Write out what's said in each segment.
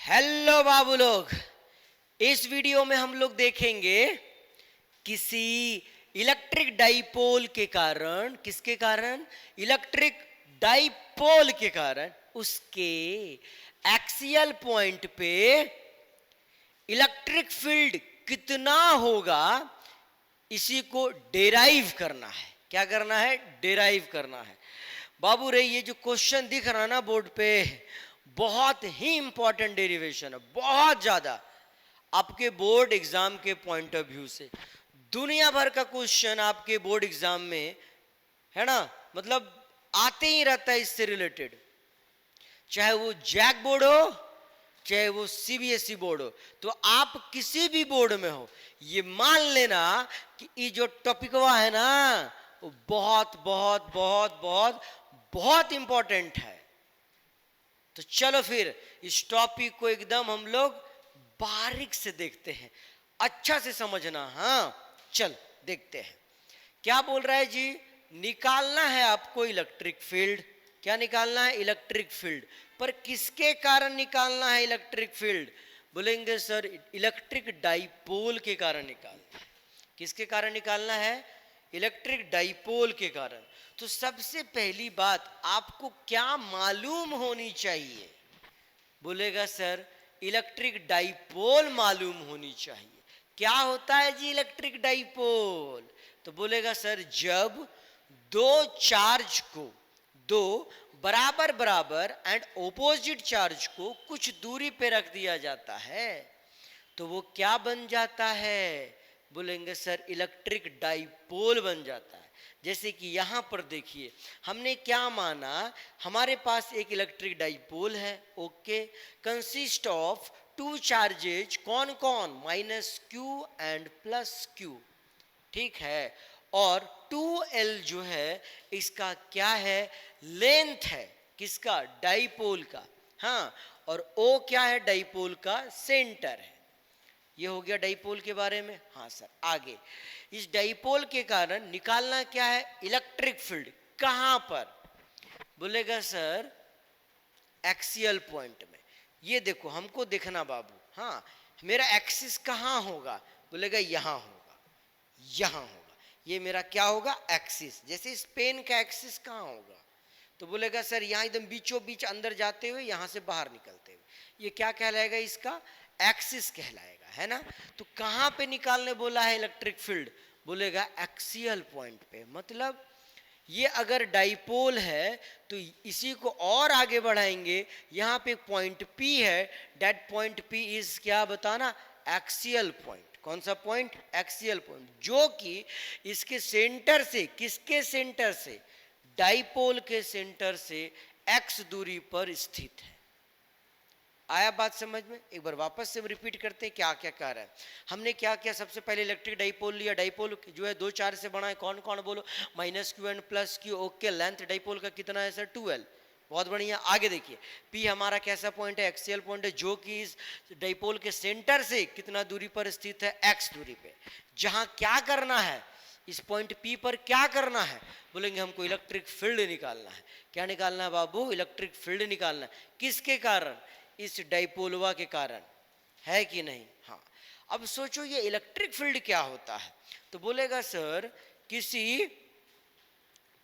Hello बाबू लोग, इस video में हम लोग देखेंगे किसी इलेक्ट्रिक डाइपोल के कारण, किसके कारण? इलेक्ट्रिक डाइपोल के कारण उसके एक्सियल पॉइंट पे इलेक्ट्रिक फील्ड कितना होगा, इसी को डेराइव करना है। क्या करना है? डेराइव करना है। बाबू रे, ये जो क्वेश्चन दिख रहा है ना बोर्ड पे, बहुत ही इंपॉर्टेंट डेरिवेशन है, बहुत ज्यादा। आपके बोर्ड एग्जाम के पॉइंट ऑफ व्यू से दुनिया भर का क्वेश्चन आपके बोर्ड एग्जाम में है ना, मतलब आते ही रहता है इससे रिलेटेड, चाहे वो जैक बोर्ड हो चाहे वो सीबीएसई बोर्ड हो। तो आप किसी भी बोर्ड में हो, ये मान लेना कि ये जो टॉपिकवा है ना, वो बहुत बहुत बहुत बहुत बहुत इंपॉर्टेंट है। तो चलो फिर इस टॉपिक को एकदम हम लोग बारीक से देखते हैं, अच्छा से समझना। हाँ चल देखते हैं क्या बोल रहा है जी। निकालना है आपको इलेक्ट्रिक फील्ड। क्या निकालना है? Electric field. पर किसके कारण निकालना है इलेक्ट्रिक फील्ड? बोलेंगे सर इलेक्ट्रिक डाइपोल के कारण निकालना है। किसके कारण निकालना है? इलेक्ट्रिक डाइपोल के कारण। तो सबसे पहली बात आपको क्या मालूम होनी चाहिए? बोलेगा सर इलेक्ट्रिक डाइपोल मालूम होनी चाहिए। क्या होता है जी इलेक्ट्रिक डाइपोल? तो बोलेगा सर जब दो चार्ज को, दो बराबर बराबर एंड ओपोजिट चार्ज को कुछ दूरी पे रख दिया जाता है तो वो क्या बन जाता है? बोलेंगे सर इलेक्ट्रिक डाइपोल बन जाता है। जैसे कि यहां पर देखिए, हमने क्या माना, हमारे पास एक इलेक्ट्रिक डाइपोल है, okay, consist of two charges. कौन कौन? Minus Q and plus Q, ठीक है। और 2L जो है इसका क्या है? लेंथ है। किसका? डाइपोल का। हाँ, और O क्या है? डाइपोल का सेंटर है। ये हो गया डाइपोल के बारे में। हाँ सर, आगे इस डाइपोल के कारण निकालना क्या है? Electric field. कहां पर? बोलेगा सर एक्सियल पॉइंट में। ये देखो, हमको देखना बाबू, हाँ मेरा एक्सिस कहां होगा? बोलेगा यहां होगा, यहां होगा। ये मेरा क्या होगा? एक्सिस। जैसे इस पेन का एक्सिस कहां होगा? तो बोलेगा सर यहां एकदम बीचों बीच अंदर जाते हुए, यहां से बाहर निकलते हुए। ये क्या कहलाएगा? इसका एक्सिस कहलाएगा, है ना। तो कहां पे निकालने बोला है इलेक्ट्रिक फील्ड? बोलेगा एक्सियल पॉइंट पे। मतलब ये अगर डाइपोल है तो इसी को और आगे बढ़ाएंगे, यहां पे पॉइंट P है, दैट पॉइंट P इज क्या बताना? Axial point. कौन सा पॉइंट? एक्सियल पॉइंट, जो कि इसके सेंटर से, किसके सेंटर से? डाइपोल के सेंटर से x दूरी पर स्थित है। आया बात समझ में? एक बार वापस से रिपीट करते हैं क्या क्या कह रहा है। हमने क्या किया? सबसे पहले इलेक्ट्रिक डाइपोल लिया। डाइपोल जो है दो चार्ज से बना है। कौन कौन बोलो? Minus Q and plus Q, okay. Length dipole का कितना है सर? 2L। बहुत बढ़िया। आगे देखिए, P हमारा कैसा पॉइंट है? एक्सियल पॉइंट है, जो कि इस डाइपोल के सेंटर से कितना दूरी पर स्थित है? x दूरी पे। जहां क्या करना है? इस पॉइंट P पर क्या करना है? बोलेंगे हमको इलेक्ट्रिक फील्ड निकालना है। क्या निकालना है बाबू? इलेक्ट्रिक फील्ड निकालना है। किसके कारण? इस डाइपोलवा के कारण, है कि नहीं? हाँ। अब सोचो ये इलेक्ट्रिक फील्ड क्या होता है? तो बोलेगा सर किसी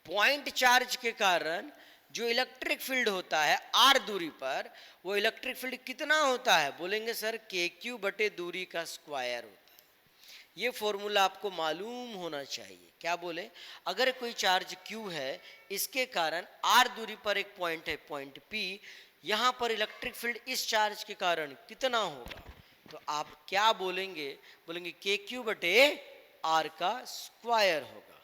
पॉइंट चार्ज के कारण जो इलेक्ट्रिक फील्ड होता है r दूरी पर, वो इलेक्ट्रिक फील्ड कितना होता है? बोलेंगे सर KQ बटे दूरी का स्क्वायर होता है। ये फॉर्मूला आपको मालूम होना चाहिए। क्या बोले? अगर कोई चार्ज Q है, इसके कारण r दूरी पर एक पॉइंट है, पॉइंट P, यहां पर इलेक्ट्रिक फील्ड इस चार्ज के कारण कितना होगा? तो आप क्या बोलेंगे? बोलेंगे KQ बटे R का स्क्वायर होगा।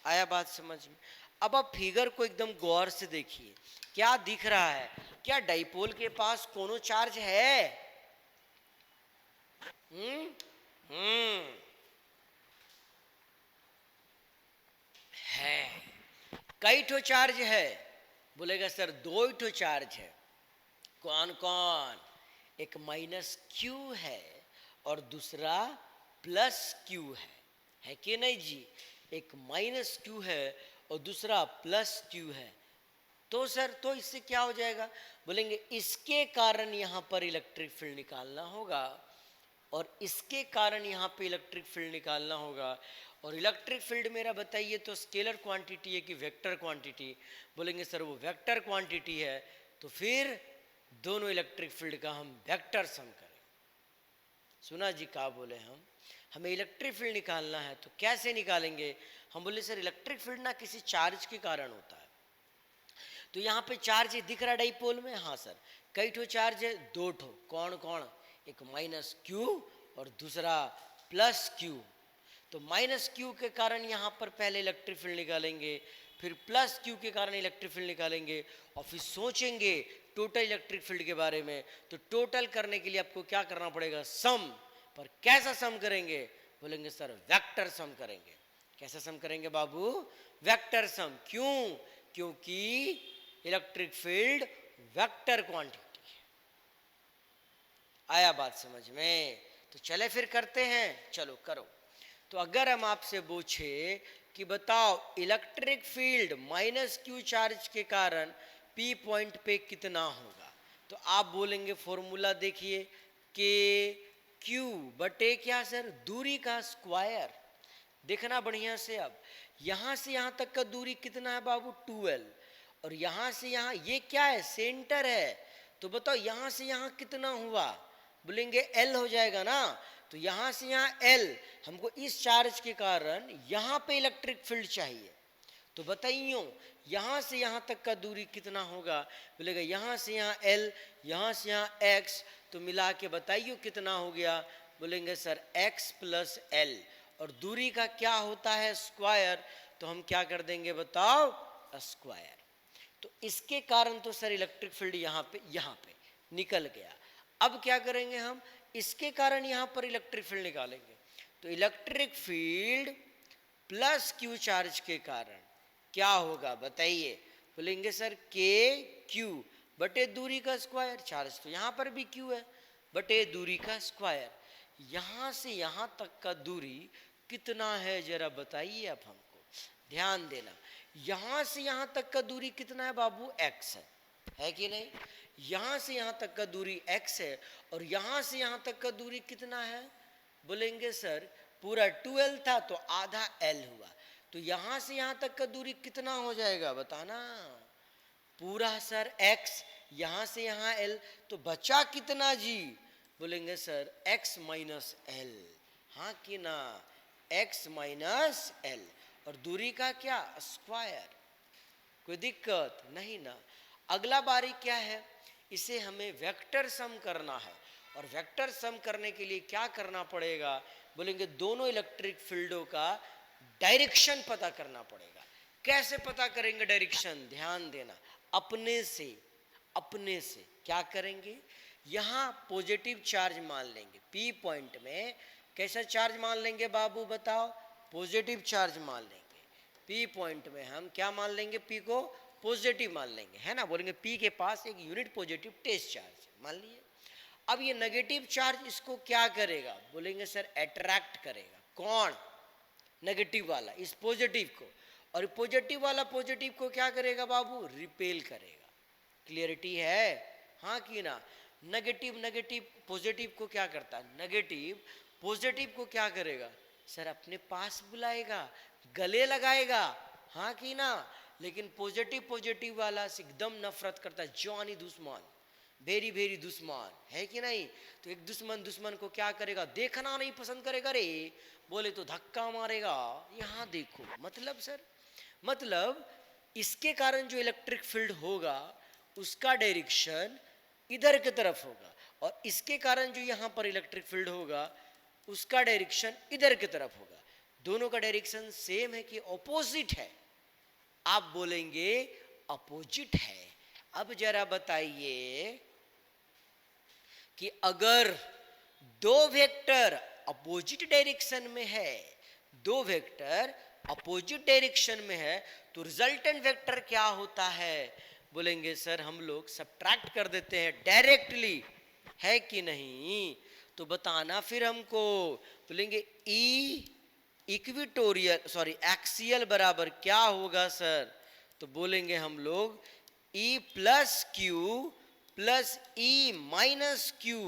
आया बात समझ में? अब आप फिगर को एकदम गौर से देखिए, क्या दिख रहा है? क्या डाइपोल के पास कोनो चार्ज है? है। कई ठो चार्ज है? बोलेगा सर दो ठो चार्ज है। कौन कौन? एक माइनस क्यू है और दूसरा प्लस क्यू है कि नहीं जी? एक माइनस क्यू है और दूसरा प्लस क्यू है। तो सर तो इससे क्या हो जाएगा, बोलेंगे इसके कारण यहाँ पर इलेक्ट्रिक फील्ड निकालना होगा और इसके कारण यहाँ पे इलेक्ट्रिक फील्ड निकालना होगा। और इलेक्ट्रिक फील्ड मेरा बताइए तो स्केलर क्वांटिटी है कि वेक्टर क्वांटिटी, बोलेंगे सर वो वेक्टर क्वांटिटी है, तो फिर दोनों इलेक्ट्रिक फील्ड का हम वेक्टर सम करें। सुना जी क्या बोले, हम हमें इलेक्ट्रिक फील्ड निकालना है तो कैसे निकालेंगे, हम बोले सर इलेक्ट्रिक फील्ड ना किसी चार्ज के कारण होता है। तो यहाँ पे चार्ज दिख रहा है डाइपोल में, हाँ सर कई ठो चार्ज है, दो ठो, कौन कौन, एक माइनस क्यू और दूसरा प्लस क्यू। तो माइनस क्यू के कारण यहाँ पर पहले इलेक्ट्रिक फील्ड निकालेंगे, फिर प्लस क्यू के कारण इलेक्ट्रिक फील्ड निकालेंगे और फिर सोचेंगे टोटल इलेक्ट्रिक फील्ड के बारे में। तो टोटल करने के लिए आपको क्या करना पड़ेगा, सम। पर कैसा सम करेंगे, बोलेंगे सर वेक्टर सम करेंगे। कैसा सम करेंगे बाबू, वेक्टर सम। क्यों, क्योंकि इलेक्ट्रिक फील्ड वेक्टर क्वांटिटी है। आया बात समझ में, तो चले फिर करते हैं, चलो करो। तो अगर हम आपसे पूछे कि बताओ electric field minus Q charge के कारण पी पॉइंट पे कितना होगा, तो आप बोलेंगे फॉर्मूला देखिए, के क्यू बटे क्या सर, दूरी का स्क्वायर। देखना बढ़िया से, अब यहां से यहां तक का दूरी कितना है बाबू, 12, और यहां से यहां ये क्या है, सेंटर है। तो बताओ यहां से यहां कितना हुआ, बोलेंगे एल हो जाएगा ना। तो यहां से यहां एल, हमको इस चार्ज के कारण यहां पे इलेक्ट्रिक फील्ड चाहिए। तो बताइयो यहां से यहां तक का दूरी कितना होगा, बोलेगा यहां से यहां एल, यहां से यहां एक्स, तो मिला के बताइयो कितना हो गया, बोलेंगे सर एक्स प्लस एल, और दूरी का क्या होता है स्क्वायर, तो हम क्या कर देंगे बताओ, स्क्वायर। तो इसके कारण तो सर इलेक्ट्रिक फील्ड यहाँ पे निकल गया। अब क्या करेंगे हम, इसके कारण यहाँ पर इलेक्ट्रिक फील्ड निकालेंगे। तो electric field plus Q charge के कारण क्या होगा बताइए, बोलेंगे सर के क्यू बटे दूरी का स्क्वायर, चार्ज तो यहाँ पर भी क्यू है, बटे दूरी का स्क्वायर। यहाँ से यहाँ तक का दूरी कितना है जरा बताइए आप हमको, ध्यान देना। यहाँ से यहाँ तक का दूरी कितना है बाबू, x है कि नहीं। यहाँ से यहाँ तक का दूरी x है, और यहाँ से यहाँ तक का दूरी कितना है, बोलेंगे सर पूरा 12 था तो आधा l हुआ। तो यहाँ से यहाँ तक का दूरी कितना हो जाएगा बताना, पूरा सर x, यहाँ से यहाँ l, तो बचा कितना जी, बोलेंगे सर x माइनस एल, हाँ कि ना, x माइनस एल, और दूरी का क्या स्क्वायर। कोई दिक्कत नहीं ना। अगला बारी क्या है, इसे हमें वेक्टर सम करना है, और वेक्टर सम करने के लिए क्या करना पड़ेगा, बोलेंगे दोनों इलेक्ट्रिक फील्डों का डायरेक्शन पता करना पड़ेगा। कैसे पता करेंगे डायरेक्शन, ध्यान देना, अपने से क्या करेंगे, यहाँ पॉजिटिव चार्ज मान लेंगे, पी पॉइंट में कैसा चार्ज मान लेंगे बाबू बताओ, पॉजिटिव चार्ज मान लेंगे। पी पॉइंट में हम क्या मान लेंगे, पी को पॉजिटिव मान लेंगे, है ना, बोलेंगे पी के पास एक यूनिट पॉजिटिव टेस्ट चार्ज मान लिए। अब ये नेगेटिव चार्ज इसको क्या करेगा, बोलेंगे सर अट्रैक्ट करेगा, कौन, नेगेटिव वाला इस पॉजिटिव को, और पॉजिटिव वाला पॉजिटिव को क्या करेगा बाबू, रिपेल करेगा। क्लियरिटी है, हाँ कि ना। नेगेटिव पॉजिटिव को क्या करता है, नेगेटिव पॉजिटिव को क्या करेगा सर, अपने पास बुलाएगा, गले लगाएगा, हाँ कि ना। लेकिन पॉजिटिव वाला से एकदम नफरत करता है, जॉनी दुश्मन, वेरी दुश्मन, है कि नहीं। तो एक दुश्मन को क्या करेगा, देखना नहीं पसंद करेगा, रे बोले तो धक्का मारेगा। यहाँ देखो मतलब सर, मतलब इसके कारण जो इलेक्ट्रिक फील्ड होगा उसका डायरेक्शन इधर की तरफ होगा, और इसके कारण जो यहाँ पर इलेक्ट्रिक फील्ड होगा उसका डायरेक्शन इधर की तरफ होगा। दोनों का डायरेक्शन सेम है कि ऑपोजिट है, आप बोलेंगे अपोजिट है। अब जरा बताइए कि अगर दो वेक्टर अपोजिट डायरेक्शन में है, दो वेक्टर अपोजिट डायरेक्शन में है, तो रिजल्टेंट वेक्टर क्या होता है, बोलेंगे सर हम लोग सब्ट्रैक्ट कर देते हैं डायरेक्टली, है कि नहीं। तो बताना फिर हमको, बोलेंगे ई इक्विटोरियल एक्सियल बराबर क्या होगा सर, तो बोलेंगे हम लोग E plus Q plus E minus Q.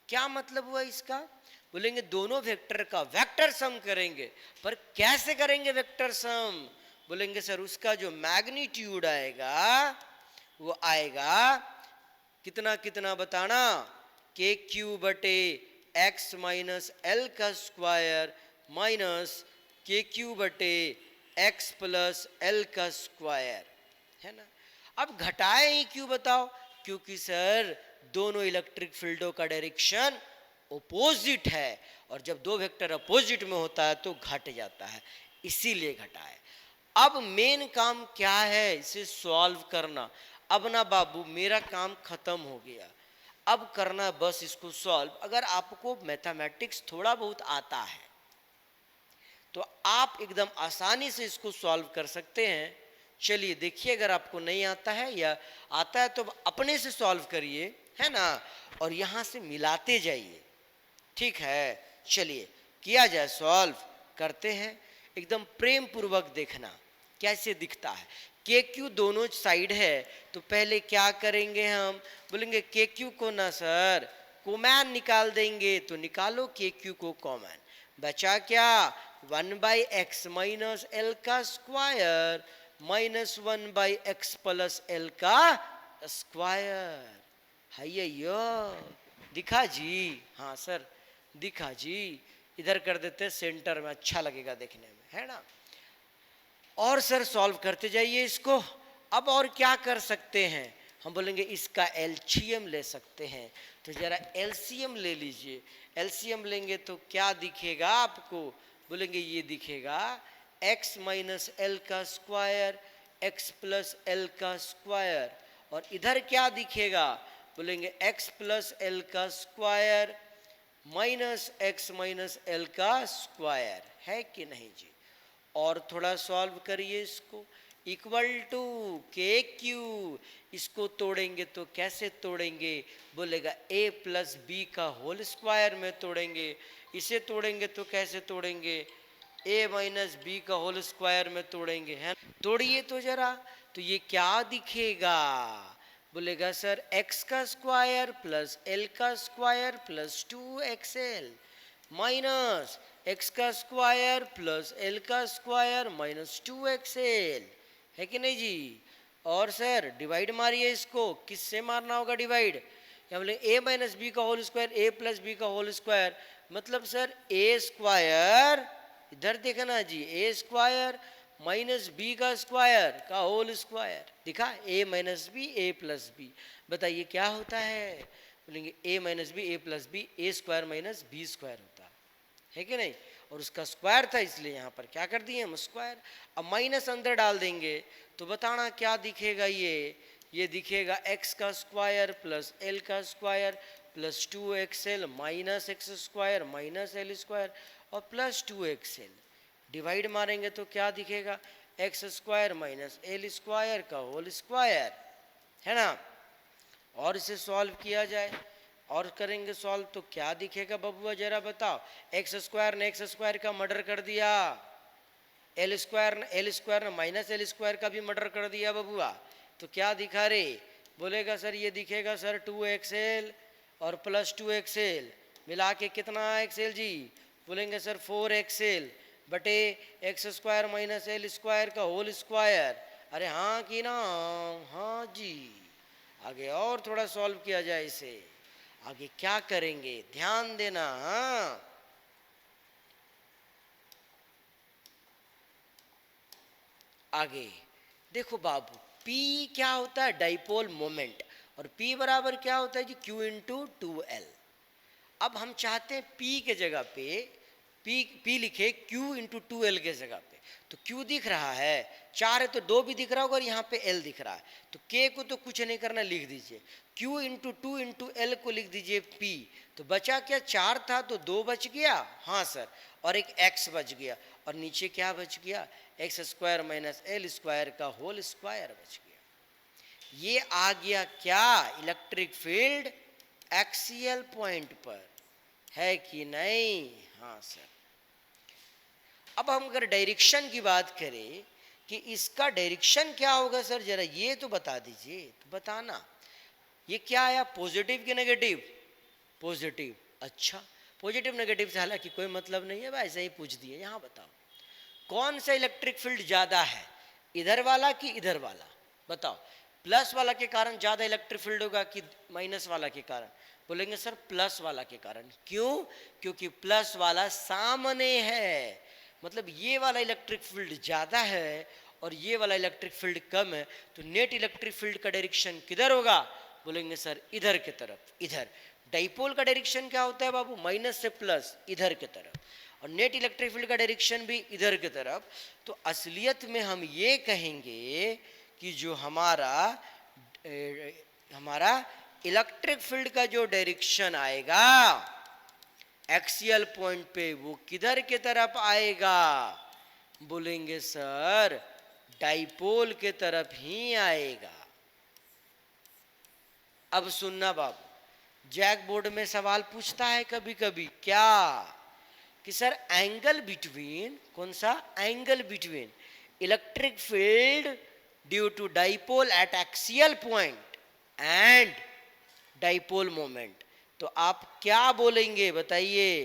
क्या मतलब हुआ इसका? बोलेंगे दोनों वेक्टर का वेक्टर सम करेंगे, पर कैसे करेंगे वेक्टर सम? बोलेंगे सर उसका जो मैग्नीट्यूड आएगा वो आएगा कितना कितना बताना, के क्यू बटे एक्स माइनस एल का स्क्वायर माइनस के क्यू बटे एक्स प्लस एल का स्क्वायर, है ना। अब घटाए ही क्यों बताओ? क्योंकि सर दोनों इलेक्ट्रिक फील्डों का डायरेक्शन ओपोजिट है, और जब दो वेक्टर अपोजिट में होता है तो घट जाता है, इसीलिए घटाए। अब मेन काम क्या है? इसे सॉल्व करना। अब ना बाबू मेरा काम खत्म हो गया, अब करना बस इसको सॉल्व। अगर आपको मैथमेटिक्स थोड़ा बहुत आता है तो आप एकदम आसानी से इसको सॉल्व कर सकते हैं। चलिए देखिए, अगर आपको नहीं आता है या आता है तो अपने से सॉल्व करिए, है ना, और यहाँ से मिलाते जाइए, ठीक है। चलिए किया जाए, सॉल्व करते हैं। एकदम प्रेम पूर्वक देखना कैसे दिखता है। के क्यू दोनों साइड है, तो पहले क्या करेंगे हम? बोलेंगे के क्यू को ना सर कॉमन निकाल देंगे, तो निकालो के क्यू को कॉमन। बचा क्या? 1/x माइनस एल का square minus 1/x plus L का स्क्वायर। है यो दिखा जी? हाँ सर दिखा जी। इधर कर देते सेंटर में, अच्छा लगेगा देखने में, है ना। और सर सॉल्व करते जाइए इसको। अब और क्या कर सकते हैं? हम बोलेंगे इसका एलसीएम ले सकते हैं, तो जरा एलसीएम ले लीजिए। एलसीएम लेंगे तो क्या दिखेगा आपको? बोलेंगे ये दिखेगा x माइनस एल का स्क्वायर x प्लस एल का स्क्वायर, और इधर क्या दिखेगा? बोलेंगे x प्लस एल का square minus x minus L का स्क्वायर, है कि नहीं जी? और थोड़ा सॉल्व करिए इसको। इक्वल टू के क्यू, इसको तोड़ेंगे तो कैसे तोड़ेंगे? बोलेगा a प्लस बी का होल स्क्वायर में तोड़ेंगे। इसे तोड़ेंगे तो कैसे तोड़ेंगे? a माइनस बी का होल स्क्वायर में तोड़ेंगे, है। तोड़िए तो जरा, तो ये क्या दिखेगा? बोलेगा सर x का स्क्वायर प्लस l का square plus 2xl minus x का स्क्वायर प्लस l का स्क्वायर माइनस 2xl, है कि नहीं जी? और सर डिवाइड मारिए इसको। किससे मारना होगा डिवाइड? क्या बोले a माइनस बी का whole square a plus B का होल स्क्वायर, मतलब सर a स्क्वायर, इधर देखना जी, a स्क्वायर माइनस बी का स्क्वायर का होल स्क्वायर। दिखा? a minus B a plus B. बताइए क्या होता है? बोलेंगे a minus B a plus B, a square minus B square होता है कि नहीं? और उसका स्क्वायर था, इसलिए यहाँ पर क्या कर दिए हम? स्क्वायर। अब माइनस अंदर डाल देंगे तो बताना क्या दिखेगा? ये दिखेगा x का स्क्वायर प्लस l का square plus 2xl minus x square minus L square और प्लस 2xl। डिवाइड मारेंगे तो क्या दिखेगा? X square minus L square का होल स्क्वायर, है ना। और इसे सॉल्व किया जाए, और करेंगे सॉल्व तो क्या दिखेगा बबुआ जरा बताओ? एक्स स्क्वायर ने एक्स स्क्वायर का मर्डर कर दिया, एल स्क्वायर ने माइनस एल स्क्वायर का भी मर्डर कर दिया बबुआ, तो क्या दिखा रे? बोलेगा सर ये दिखेगा सर 2xl और प्लस 2xl मिला के कितना xl जी? बोलेंगे सर 4xl बटे x square minus L square का होल स्क्वायर। अरे हाँ कि ना? हाँ जी। आगे और थोड़ा सॉल्व किया जाए इसे। आगे क्या करेंगे ध्यान देना। हाँ आगे देखो बाबू, P क्या होता है? डाइपोल मोमेंट, और P बराबर क्या होता है जी? Q into 2L। अब हम चाहते हैं P के जगह पे P लिखे Q इंटू 2L के जगह पे, तो Q दिख रहा है 4 है तो 2 भी दिख रहा होगा, और यहाँ पे L दिख रहा है, तो K को तो कुछ नहीं करना, लिख दीजिए Q इंटू 2 इंटू L को लिख दीजिए P। तो बचा क्या? 4 था तो 2 बच गया, हाँ सर, और एक x बच गया, और नीचे क्या बच गया? X square minus L square का होल स्क्वायर बच गया। ये आ गया क्या? इलेक्ट्रिक फील्ड एक्सियल पॉइंट पर, है कि नहीं? हाँ सर। अब हम अगर डायरेक्शन की बात करें कि इसका डायरेक्शन क्या होगा सर, जरा ये तो बता दीजिए। तो बताना ये क्या आया, पॉजिटिव कि नेगेटिव? पॉजिटिव। अच्छा, पॉजिटिव नेगेटिव से हालांकि कोई मतलब नहीं है, ऐसे ही पूछ दिए। यहाँ बताओ कौन सा इलेक्ट्रिक फील्ड ज्यादा है, इधर वाला कि इधर वाला? बताओ, प्लस वाला के कारण ज्यादा इलेक्ट्रिक फील्ड होगा कि माइनस वाला के कारण? बोलेंगे सर प्लस वाला के कारण। क्यों? क्योंकि प्लस वाला सामने है, मतलब ये वाला इलेक्ट्रिक फील्ड ज्यादा है और ये वाला इलेक्ट्रिक फील्ड कम है, तो नेट इलेक्ट्रिक फील्ड का डायरेक्शन किधर होगा? बोलेंगे सर इधर की तरफ, इधर। डाइपोल का डायरेक्शन क्या होता है बाबू? माइनस से प्लस, इधर की तरफ। और नेट इलेक्ट्रिक फील्ड का डायरेक्शन भी इधर की तरफ। तो असलियत में हम ये कहेंगे कि जो हमारा इलेक्ट्रिक फील्ड का जो डायरेक्शन आएगा एक्सियल पॉइंट पे, वो किधर की तरफ आएगा? बोलेंगे सर डाइपोल के तरफ ही आएगा। अब सुनना बाबू, जैक बोर्ड में सवाल पूछता है कभी कभी, क्या कि सर एंगल बिटवीन, कौन सा angle between electric field due to dipole at axial point and dipole moment, तो आप क्या बोलेंगे बताइए?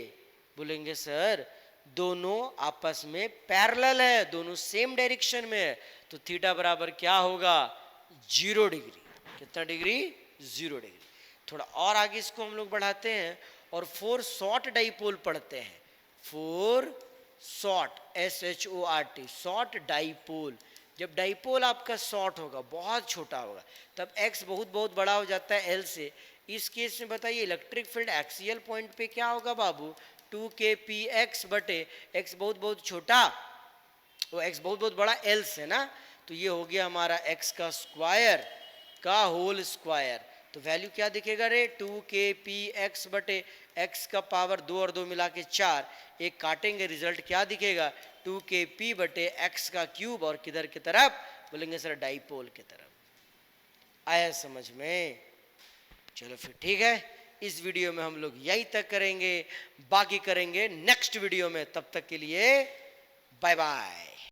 बोलेंगे सर दोनों आपस में पैरेलल है, दोनों सेम डायरेक्शन में है, तो थीटा बराबर क्या होगा? 0 डिग्री। कितना डिग्री? 0 डिग्री। थोड़ा और आगे इसको हम लोग बढ़ाते हैं और 4 शॉर्ट डाइपोल पढ़ते हैं। 4 शॉर्ट, SHORT, शॉर्ट डाइपोल। जब डाइपोल आपका शॉर्ट होगा, बहुत छोटा होगा, तब x बहुत बहुत बड़ा हो जाता है l से। इस केस में बताइए इलेक्ट्रिक फील्ड एक्सियल पॉइंट पे क्या होगा बाबू? 2kpx बटे x बहुत बहुत छोटा, वो x बहुत बहुत बड़ा l से ना, तो ये हो गया हमारा x का स्क्वायर का होल स्क्वायर। तो वैल्यू क्या दिखेगा रे? 2kpx बटे x का पावर 2 और 2 मिला के 4, एक काटेंगे रिजल्ट क्या दिखेगा? 2kp बटे x का क्यूब, और किधर की तरफ? बोलेंगे सर डाइपोल की तरफ। आया समझ में? चलो फिर ठीक है, इस वीडियो में हम लोग यहीं तक करेंगे, बाकी करेंगे नेक्स्ट वीडियो में। तब तक के लिए बाय बाय।